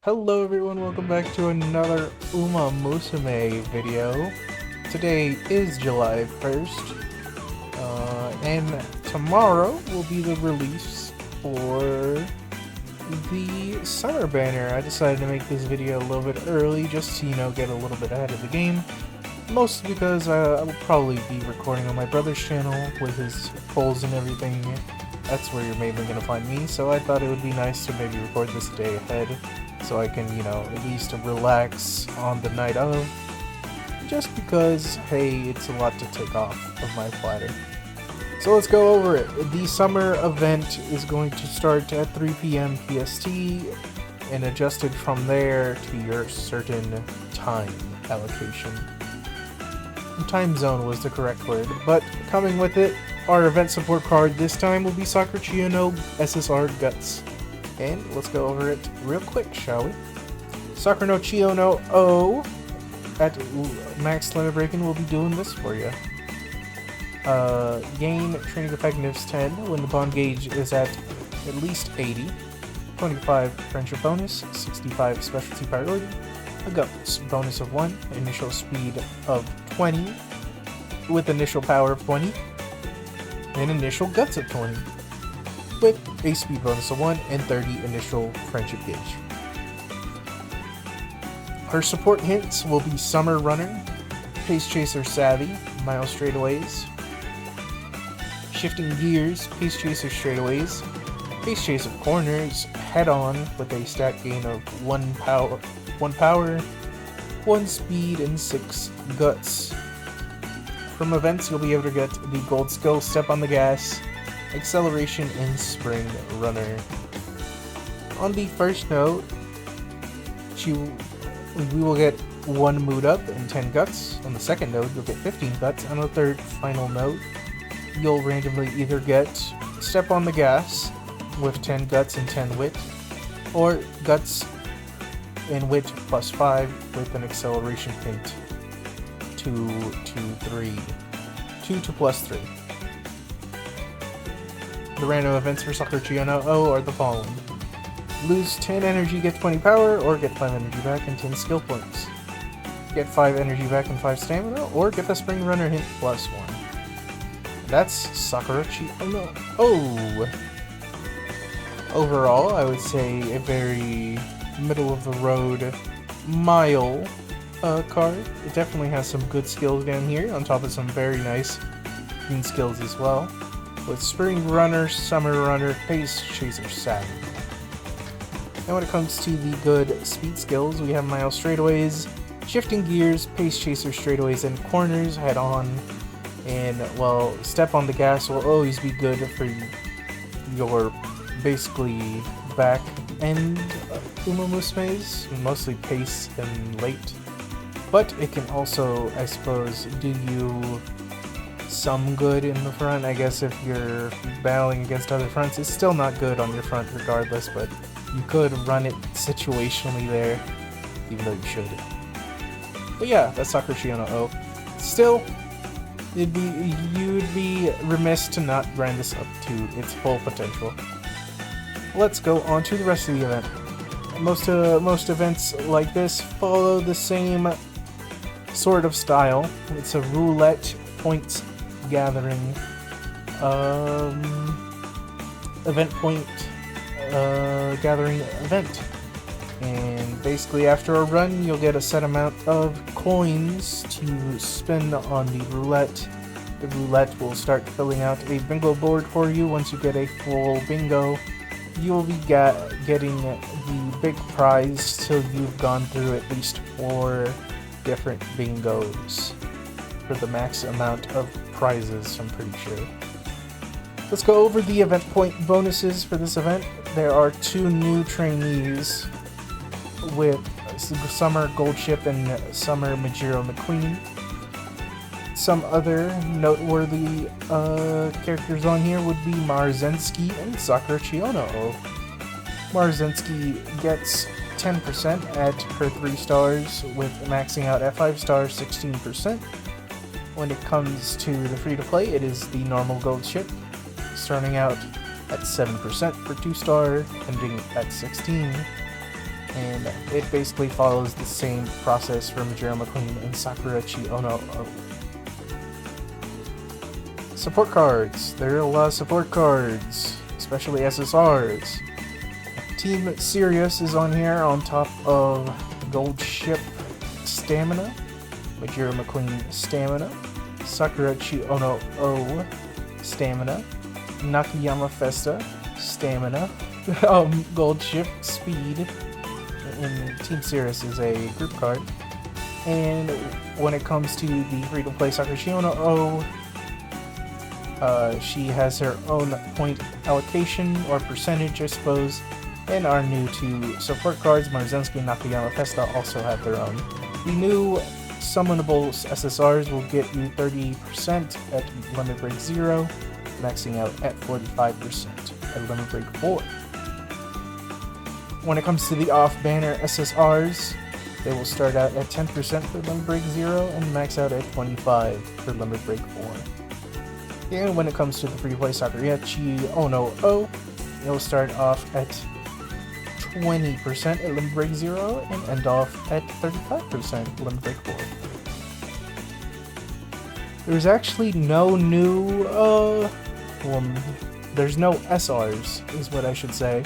Hello everyone, welcome back to another Umamusume video. Today is July 1st, and tomorrow will be the release for the summer banner. I decided to make this video a little bit early just to, get a little bit ahead of the game. Mostly because I will probably be recording on my brother's channel with his polls and everything. That's where you're mainly going to find me, so I thought it would be nice to maybe record this a day ahead so I can, at least relax on the night of. Just because, hey, it's a lot to take off of my platter. So let's go over it. The summer event is going to start at 3 p.m. PST and adjusted from there to your certain time allocation. Time zone was the correct word, but coming with it, our event support card this time will be Sakura Chiyono SSR Guts. And let's go over it real quick, shall we? Sakura no Chiyono O at max limit breaking will be doing this for you. Gain training effectiveness 10 when the bond gauge is at least 80. 25 friendship bonus, 65 specialty priority, a guts bonus of 1, initial speed of 20 with initial power of 20, and initial guts of 20 with a speed bonus of 1 and 30 initial friendship gauge. Her support hints will be Summer Runner, Pace Chaser Savvy, Mile Straightaways, Shifting Gears, Pace Chaser Straightaways, Pace Chaser Corners, Head On with a stat gain of 1 power, 1 speed, and 6 guts. From events, you'll be able to get the gold skill Step on the Gas, Acceleration, and Spring Runner. On the first note, we will get 1 mood up and 10 guts. On the second node, you'll get 15 guts. On the third final node, you'll randomly either get Step on the Gas with 10 guts and 10 wit, or guts and wit plus 5 with an acceleration hint 2 to plus 3. The random events for Sakura Chiyono O are the following. Lose 10 energy, get 20 power, or get 5 energy back and 10 skill points. Get 5 energy back and 5 stamina, or get the Spring Runner hint plus 1. That's Sakura Chiyono O. Overall, I would say a very middle-of-the-road mile card. It definitely has some good skills down here, on top of some very nice green skills as well. With Spring Runner, Summer Runner, Pace Chaser Savvy. And when it comes to the good speed skills, we have Mile Straightaways, Shifting Gears, Pace Chaser Straightaways, and Corners, Head On. And, well, Step on the Gas will always be good for your basically back end Umamusume's, mostly pace and late. But it can also, I suppose, do you some good in the front. I guess if you're battling against other fronts, it's still not good on your front regardless, but you could run it situationally there, even though you should. But yeah, that's Sakura Chiyono O. Still, you'd be remiss to not grind this up to its full potential. Let's go on to the rest of the event. Most events like this follow the same sort of style. It's a roulette points gathering event point gathering event, and basically after a run you'll get a set amount of coins to spend on the roulette. The roulette will start filling out a bingo board for you. Once you get a full bingo, you will be getting the big prize till you've gone through at least 4 different bingos for the max amount of prizes, I'm pretty sure. Let's go over the event point bonuses for this event. There are 2 new trainees with Summer Goldship and Summer Majiro McQueen. Some other noteworthy characters on here would be Marzensky and Sakura Chiyono. Marzensky gets 10% at her 3 stars, with maxing out at 5 stars 16%. When it comes to the free-to-play, it is the normal gold ship, starting out at 7% for 2-star, ending at 16. And it basically follows the same process for Majiro McQueen and Sakurachi Ono. Support cards. There are a lot of support cards, especially SSRs. Team Sirius is on here on top of Gold Ship Stamina, Majiro McQueen Stamina, Sakurachi Ono O Stamina, Nakayama Festa Stamina, Gold Ship Speed. And Team Sirius is a group card. And when it comes to the free-to-play Sakurachi Ono O, she has her own point allocation, or percentage, I suppose. And our new two support cards, Marzensky and Nakayama Festa, also have their own. The new summonable SSRs will get you 30% at Limit Break 0, maxing out at 45% at Limit Break 4. When it comes to the off-banner SSRs, they will start out at 10% for Limit Break 0 and max out at 25% for Limit Break 4. And when it comes to the free-to-play Sakurachi Ono O, it will start off at 20% at Limit Break 0 and end off at 35% Limit Break 4. There's actually no new, there's no SRs, is what I should say,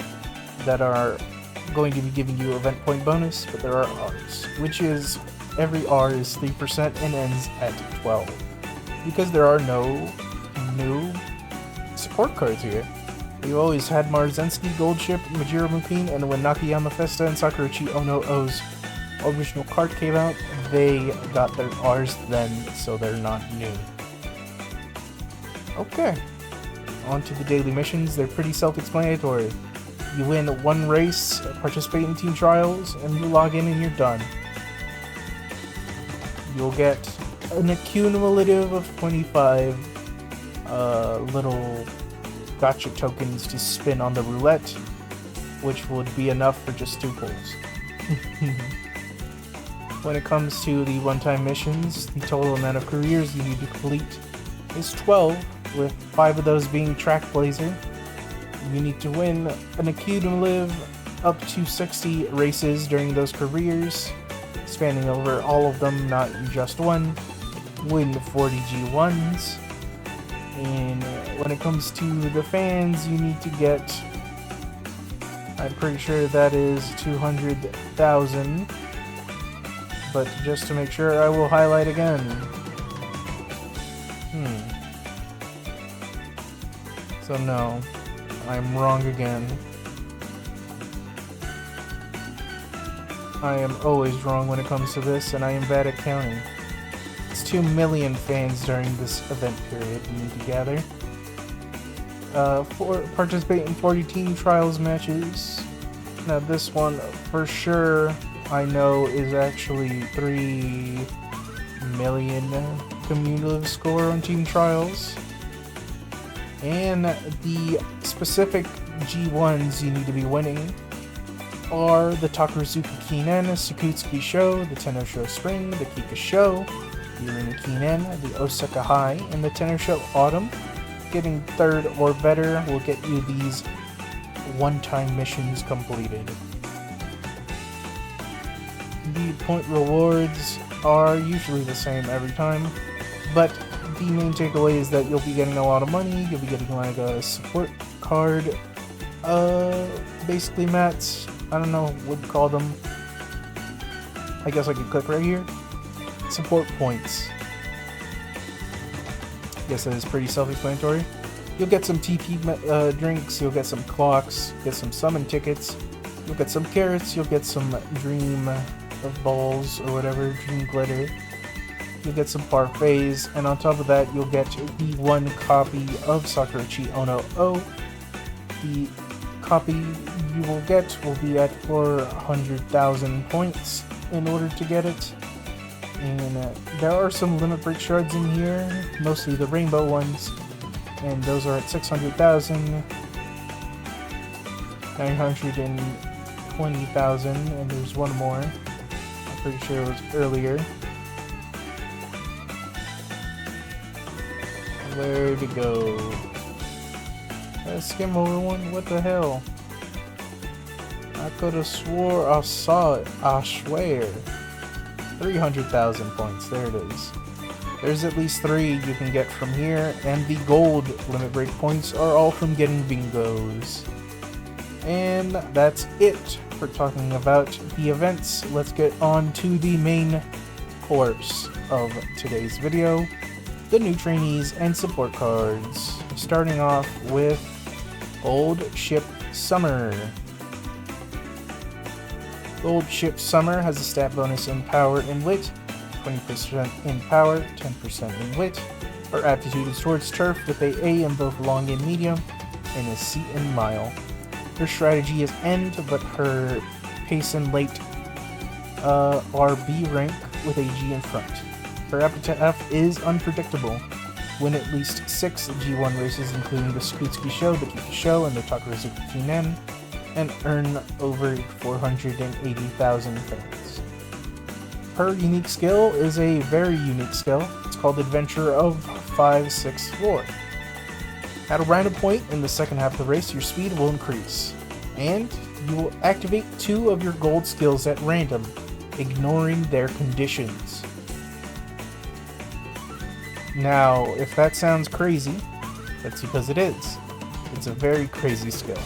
that are going to be giving you event point bonus, but there are Rs, which is, every R is 3% and ends at 12. Because there are no new support cards here. You always had Marzensky, Gold Ship, Majiro McQueen, and when Nakayama Festa and Sakurachi Ono O's original card came out, they got their R's then, so they're not new. Okay, on to the daily missions. They're pretty self-explanatory. You win one race, participate in team trials, and you log in and you're done. You'll get an accumulative of 25 little gotcha tokens to spin on the roulette, which would be enough for just 2 pulls. When it comes to the one-time missions, the total amount of careers you need to complete is 12, with 5 of those being Track Blazer. You need to win an accumulative up to 60 races during those careers, spanning over all of them, not just one. Win 40 G1s. And when it comes to the fans, you need to get, I'm pretty sure that is 200,000. But just to make sure, I will highlight again. So no, I'm wrong again. I am always wrong when it comes to this, and I am bad at counting. It's 2 million fans during this event period you need to gather. Participate in 40 team trials matches. Now this one, for sure, I know is actually 3 million cumulative score on team trials. And the specific G1s you need to be winning are the Takuruzuka Kinen Sakutsuki Show, the Tenno Show Spring, the Kika Show, the Arena Kinen, the Osaka High, and the Tenno Show Autumn. Getting 3rd or better will get you these one-time missions completed. The point rewards are usually the same every time, but the main takeaway is that you'll be getting a lot of money. You'll be getting like a support card, basically mats. I don't know what to call them. I guess I could click right here. Support points. I guess that is pretty self-explanatory. You'll get some TP drinks, you'll get some clocks, get some summon tickets, you'll get some carrots, you'll get some dream of balls or whatever, dream glitter. You'll get some parfaits, and on top of that, you'll get the 1 copy of Sakurachi Ono O. The copy you will get will be at 400,000 points in order to get it. And there are some limit break shards in here, mostly the rainbow ones, and those are at 600,000, 920,000, and there's one more. I'm pretty sure it was earlier. Where'd it go? Skim over one? What the hell? I I could have swore I saw it. I swear. 300,000 points. There it is. There's at least 3 you can get from here, and the gold limit break points are all from getting bingos. And that's it for talking about the events. Let's get on to the main course of today's video, the new trainees and support cards. Starting off with Gold Ship Summer. Gold Ship Summer has a stat bonus in Power and Wit, 20% in Power, 10% in Wit. Her aptitude is towards turf with a A in both long and medium, and a C in mile. Her strategy is end, but her pace and late are B rank with a G in front. Her epitaph is unpredictable. Win at least 6 G1 races, including the Skutsuki Show, the Kika Show, and the Takarazuka Kinen, and earn over 480,000 fans. Her unique skill is a very unique skill. It's called Adventure of 564. At a random point in the second half of the race, your speed will increase, and you will activate 2 of your gold skills at random, ignoring their conditions. Now, if that sounds crazy, that's because it is. It's a very crazy skill.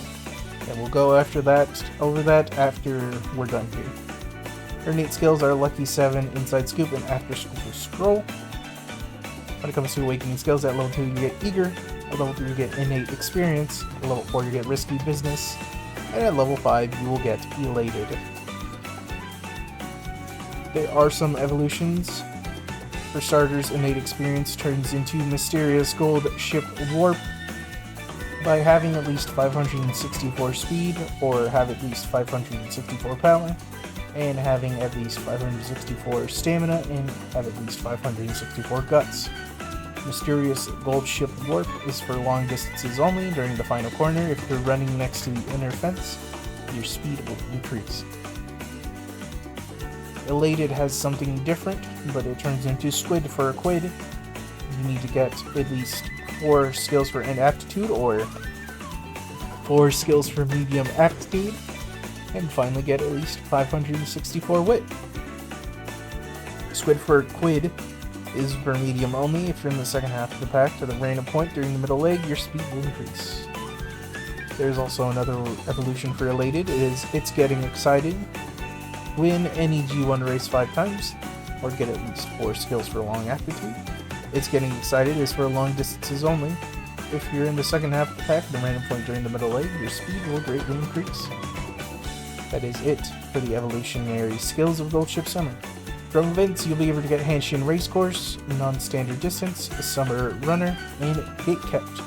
And we'll go over that after we're done here. Her innate skills are Lucky 7, Inside Scoop, and After Scoop Scroll. When it comes to awakening skills, at level 2 you get Eager, at level 3 you get Innate Experience, at level 4 you get Risky Business, and at level 5 you will get Elated. There are some evolutions. For starters, Innate Experience turns into Mysterious Gold Ship Warp by having at least 564 speed, or have at least 564 power, and having at least 564 stamina, and have at least 564 guts. Mysterious Gold Ship Warp is for long distances only. During the final corner, if you're running next to the inner fence, your speed will increase. Elated has something different, but it turns into Squid for a quid. You need to get at least 4 skills for inaptitude, or 4 skills for medium aptitude, and finally get at least 564 wit. Squid for a quid is for medium only. If you're in the second half of the pack at a random point during the middle leg, your speed will increase. There's also another evolution for Elated. It's Getting Excited. Win any G1 race 5 times, or get at least 4 skills for long aptitude. It's Getting Excited is for long distances only. If you're in the second half of the pack at a random point during the middle leg, your speed will greatly increase. That is it for the evolutionary skills of Gold Ship Summer. From events, you'll be able to get Hanshin Race Course, Non-Standard Distance, Summer Runner, and Gatekept.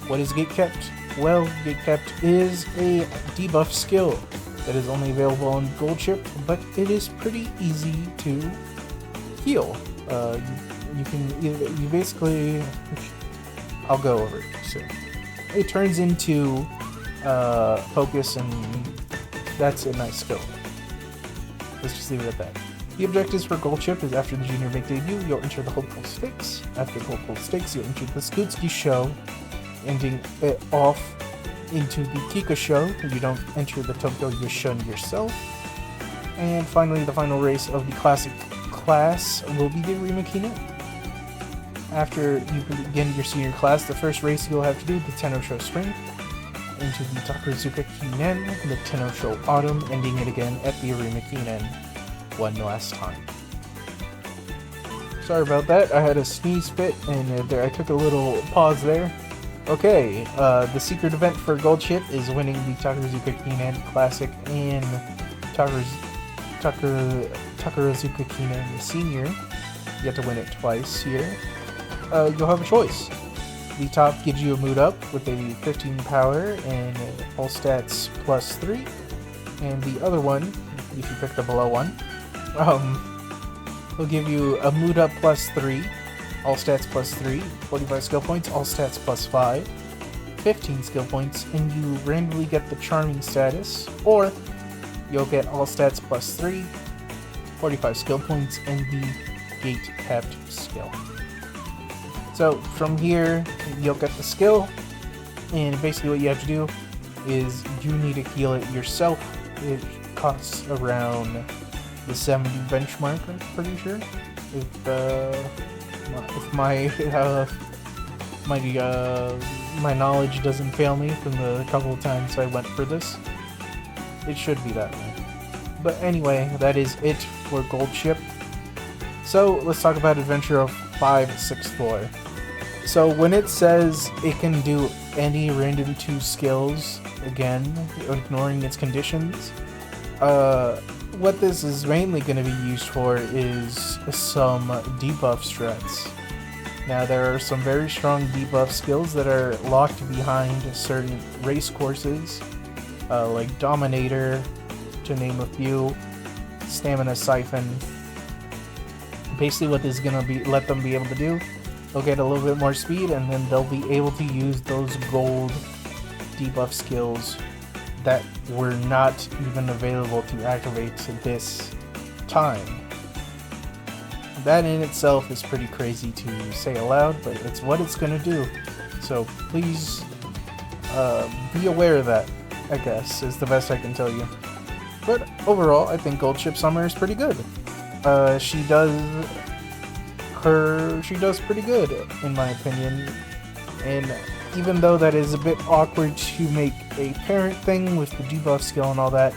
What is Gatekept? Well, Gatekept is a debuff skill that is only available on Gold Ship, but it is pretty easy to heal. You basically, I'll go over it soon. It turns into focus, and that's a nice skill. Let's just leave it at that. The objectives for Gold Ship is after the Junior Make debut, you'll enter the Hopeful Stakes. After the Hopeful Stakes, you'll enter the Skutsuki Show, ending it off into the Kika Show. You don't enter the Tokyo Yoshun yourself. And finally, the final race of the Classic class will be the Rimakina. After you begin your senior class, the first race you'll have to do is the Tenno Show Spring, into the Takarazuka Kinen, the Tenno Show Autumn, ending it again at the Rimakinen one last time. Sorry about that, I had a sneeze fit, and I took a little pause there. Okay, the secret event for Gold Ship is winning the Takarazuka Kinen Classic and Takarazuka Kinen Senior. You have to win it twice here. You'll have a choice. The top gives you a mood up with a 15 power and all stats plus 3. And the other one, if you pick the below one, will give you a mood up plus 3, all stats plus 3, 45 skill points, all stats plus 5, 15 skill points, and you randomly get the charming status, or you'll get all stats plus 3, 45 skill points, and the gate kept skill. So from here, you'll get the skill, and basically what you have to do is you need to heal it yourself It costs around the 70 benchmark, I'm pretty sure. If my knowledge doesn't fail me from the couple of times I went for this, it should be that way. But anyway, that is it for Gold Ship. So let's talk about Adventure of 5 6th floor. So when it says it can do any random 2 skills, again, ignoring its conditions, what this is mainly going to be used for is some debuff strats. Now there are some very strong debuff skills that are locked behind certain race courses, like Dominator, to name a few, Stamina Siphon. Basically what this is going to be let them be able to do, they'll get a little bit more speed, and then they'll be able to use those gold debuff skills that were not even available to activate this time. That in itself is pretty crazy to say aloud, but it's what it's gonna do. So please be aware of that, I guess, is the best I can tell you. But overall, I think Gold Ship Summer is pretty good. She does pretty good, in my opinion. And even though that is a bit awkward to make a parent thing with the debuff skill and all that,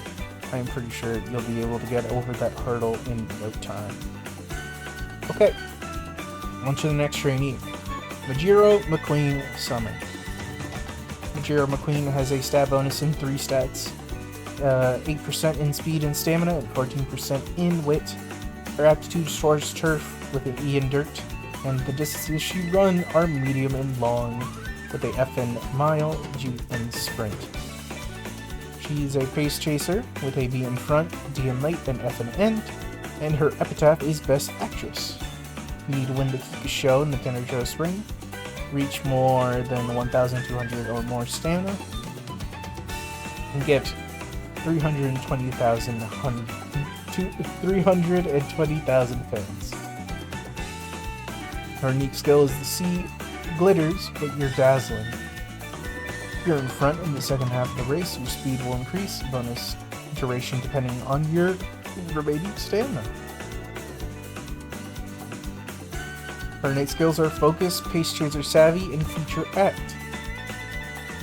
I'm pretty sure you'll be able to get over that hurdle in no time. Okay, on to the next trainee. Majiro McQueen Summer. Majiro McQueen has a stat bonus in 3 stats. 8% in speed and stamina, and 14% in wit. Her aptitude towards turf with an E in dirt, and the distances she run are medium and long, with a F in mile, G in sprint. She's a pace chaser with a B in front, D in late, and F in end, and her epitaph is Best Actress. You need to win the show in the Tender Show Spring, reach more than 1,200 or more stamina, and get 320,000 fans. Her unique skill is the sea glitters, but you're dazzling. If you're in front in the second half of the race, your speed will increase, bonus duration depending on your remaining stamina. Her innate skills are Focus, Pace Chaser Savvy, and Feature Act.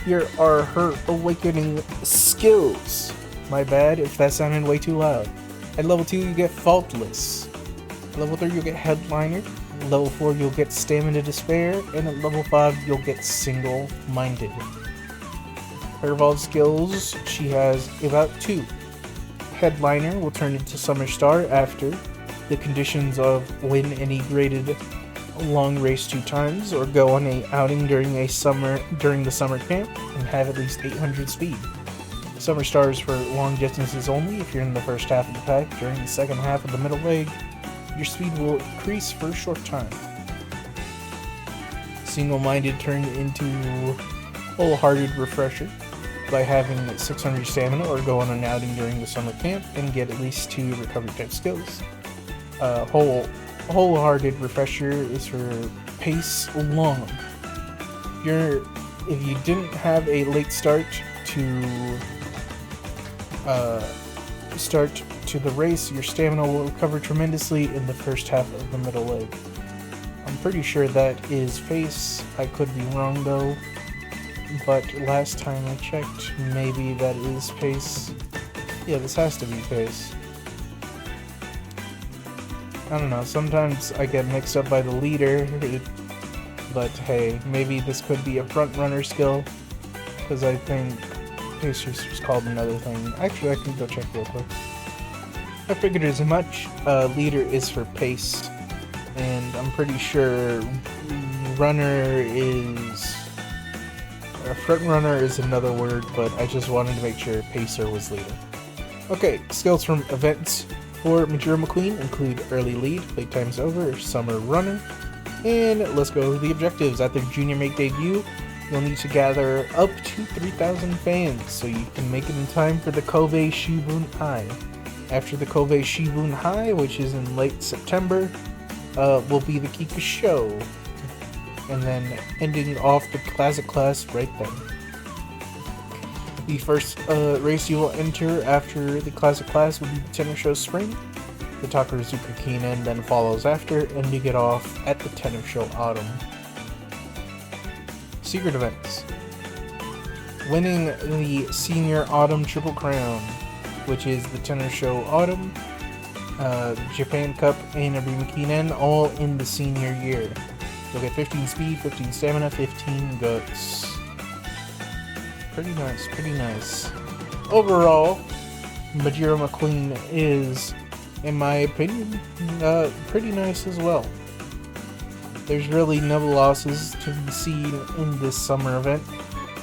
Here are her awakening skills. My bad if that sounded way too loud. At level 2 you get Faultless. At level 3 you'll get Headliner. At level 4 you'll get Stamina to Spare. And at level 5 you'll get Single-Minded. Her evolved skills, she has about 2. Headliner will turn into Summer Star after the conditions of win any graded long race 2 times, or go on a outing during the summer camp and have at least 800 speed. Summer Star is for long distances only. If you're in the first half of the pack, during the second half of the middle leg, your speed will increase for a short time. Single-Minded turned into Wholehearted Refresher by having 600 stamina, or go on an outing during the summer camp and get at least 2 recovery type skills. Wholehearted Refresher is for pace long. If you didn't have a late start to the race, your stamina will recover tremendously in the first half of the middle leg. I'm pretty sure that is pace. I could be wrong though, but last time I checked, maybe that is pace. Yeah, this has to be pace. I don't know, sometimes I get mixed up by the leader, but hey, maybe this could be a front runner skill, because I think pace is called another thing. Actually, I can go check real quick. I figured as much. Leader is for pace, and I'm pretty sure runner is... front runner is another word, but I just wanted to make sure pacer was leader. Okay, skills from events for Majiro McQueen include Early Lead, Playtime's Over, Summer Runner, and let's go over the objectives. At their junior make debut, you'll need to gather up to 3,000 fans so you can make it in time for the Kobe Shibun High. After the Kobe Shibun High, which is in late September, will be the Kika Show, and then ending off the Classic Class right there. The first race you will enter after the classic class will be the Tennis Show Spring. The Takarazuka Kinen then follows after, and you get off at the Tennis Show Autumn. Secret events. Winning the Senior Autumn Triple Crown, which is the Tennis Show Autumn, Japan Cup, and Arima Kinen, all in the senior year. You'll get 15 speed, 15 stamina, 15 guts. Pretty nice, pretty nice. Overall, Majiro McQueen is, in my opinion, pretty nice as well. There's really no losses to be seen in this summer event,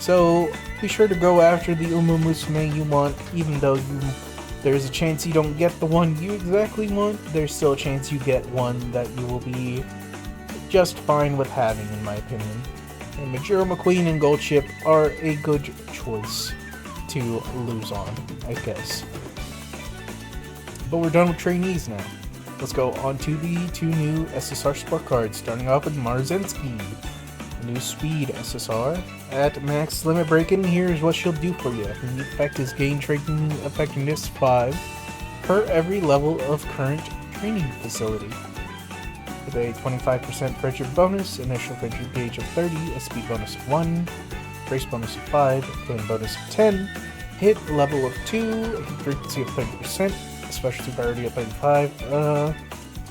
so be sure to go after the Umamusume you want. Even though there's a chance you don't get the one you exactly want, there's still a chance you get one that you will be just fine with having, in my opinion. And Majiro McQueen and Gold Chip are a good choice to lose on, I guess. But we're done with trainees now. Let's go on to the two new SSR Sport cards, starting off with Marzensky. New Speed SSR. At max limit break-in, here's what she'll do for you. The effect is gain training effectiveness 5 per every level of current training facility. With a 25% friendship bonus, initial friendship gauge of 30, a speed bonus of 1, race bonus of 5, pain bonus of 10, hit level of 2, hit frequency of 30%, specialty priority of 35,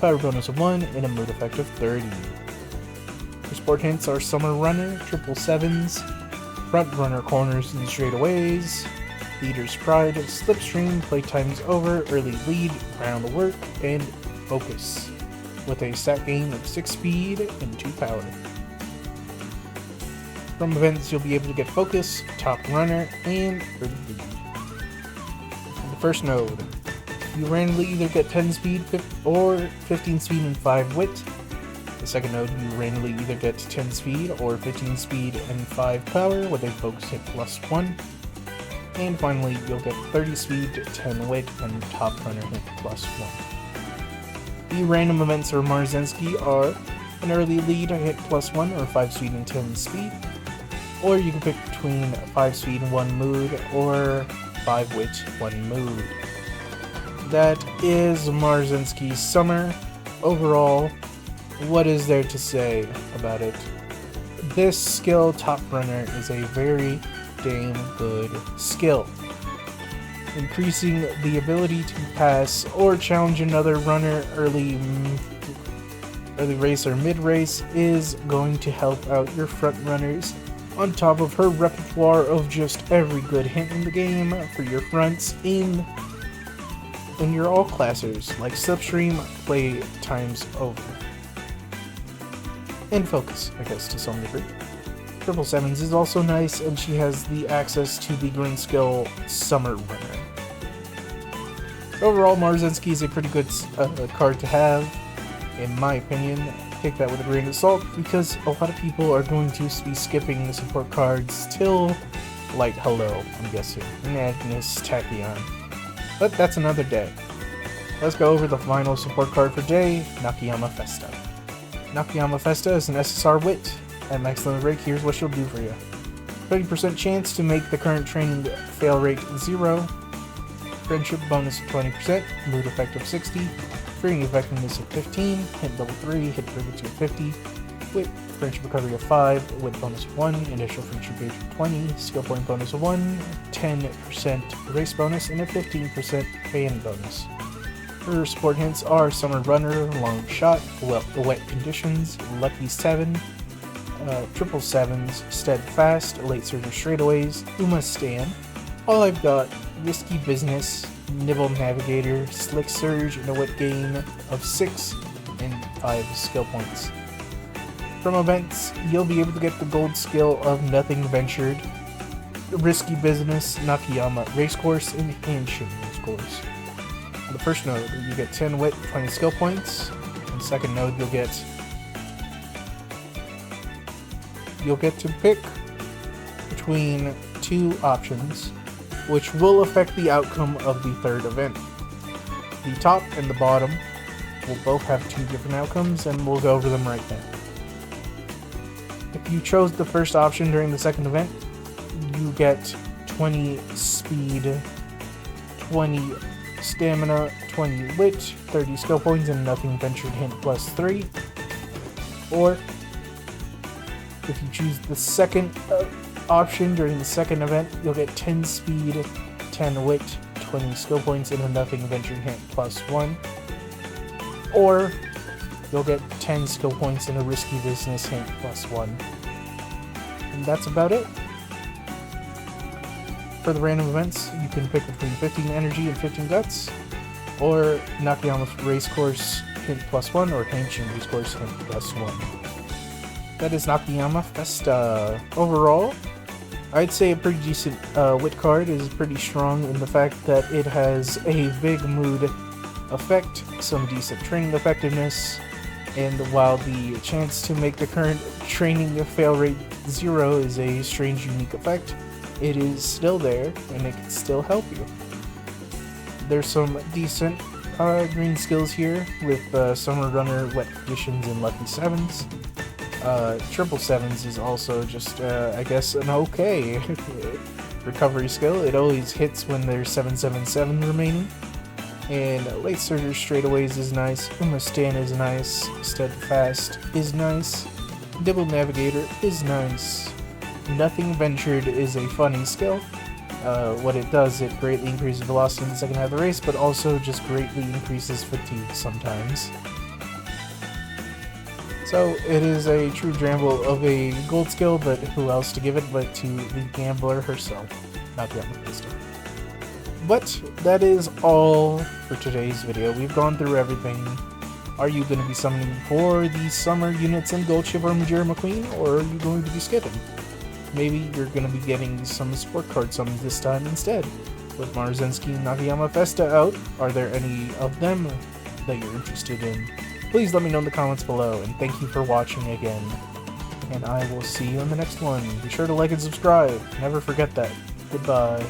power bonus of 1, and a mood effect of 30. Her sport hints are Summer Runner, 777s, Front Runner Corners and Straightaways, Leader's Pride, Slipstream, Playtime's Over, Early Lead, Ground Work, and Focus, with a stat gain of 6 speed and 2 power. From events, you'll be able to get Focus, Top Runner, and Early Lead. The first node. You randomly either get 10 speed or 15 speed and 5 wit. The second node, you randomly either get 10 speed or 15 speed and 5 power with a focus hit +1. And finally, you'll get 30 speed, 10 wit, and top runner hit +1. The random events for Marzensky are an early lead hit +1 or 5 speed and 10 speed. Or you can pick between 5 speed and 1 mood or 5 wit, 1 mood. That is Marzensky's summer. Overall, what is there to say about it? This skill, Top Runner, is a very damn good skill. Increasing the ability to pass or challenge another runner early race or mid-race is going to help out your front runners, on top of her repertoire of just every good hint in the game for your fronts in your all-classers, like Slipstream, Play Times Over. And Focus, I guess, to some degree. 777s is also nice, and she has the access to the green skill Summer Runner. Overall, Marzensky is a pretty good card to have, in my opinion. Take that with a grain of salt, because a lot of people are going to be skipping the support cards till Light Hello, I'm guessing, and Agnes Tachyon. But that's another day. Let's go over the final support card for day, Nakayama Festa. Nakayama Festa is an SSR Wit. At max limit break, here's what she'll do for you. 30% chance to make the current training fail rate 0. Friendship bonus of 20%, mood effect of 60, freeing effectiveness of 15, hit level 3, hit frequency of 50, wit, friendship recovery of 5, wit bonus of 1, initial friendship gauge of 20, skill point bonus of 1, 10% race bonus, and a 15% fan bonus. Her sport hints are Summer Runner, Long Shot, Wet Conditions, Lucky 7, 777s, Steadfast, Late Surge Straightaways, Uma Stan, All I've Got, Risky Business, Nibble Navigator, Slick Surge, and a wet gain of 6 and 5 skill points. From events, you'll be able to get the gold skill of Nothing Ventured, Risky Business, Nakayama Racecourse, and Hanshin Racecourse. On the first node, you get 10 wit, 20 skill points. On the second node, you'll get to pick between 2 options, which will affect the outcome of the third event. The top and the bottom will both have 2 different outcomes, and we'll go over them right now. If you chose the first option during the second event, you get 20 speed, 20 stamina, 20 wit, 30 skill points, and nothing ventured hint plus 3. Or, if you choose the second option during the second event, you'll get 10 speed, 10 wit, 20 skill points, and a nothing ventured hint plus 1. Or, you'll get 10 skill points and a risky business hint plus 1. And that's about it. For the random events, you can pick between 15 energy and 15 guts, or Nakayama Racecourse hint plus 1, or Henshin Racecourse hint plus 1. That is Nakayama Festa. Overall, I'd say a pretty decent wit card. Is pretty strong in the fact that it has a big mood effect, some decent training effectiveness, and while the chance to make the current training fail rate 0 is a strange unique effect, it is still there, and it can still help you. There's some decent green skills here with Summer Runner, Wet Conditions, and Lucky 7s. Triple 7s is also just, I guess, an okay recovery skill. It always hits when there's 777 remaining. And Late Surger Straightaways is nice, Umastan is nice, Steadfast is nice, Dibble Navigator is nice. Nothing Ventured is a funny skill. What it does, it greatly increases velocity in the second half of the race, but also just greatly increases fatigue sometimes. So it is a true gamble of a gold skill, but who else to give it but to the gambler herself, not the Amethyst. But that is all for today's video. We've gone through everything. Are you going to be summoning for the summer units in Gold Ship or Majora McQueen, or are you going to be skipping? Maybe you're going to be getting some sport card summons this time instead. With Marzensky and Nakayama Festa out, are there any of them that you're interested in? Please let me know in the comments below, and thank you for watching again. And I will see you in the next one. Be sure to like and subscribe. Never forget that. Goodbye.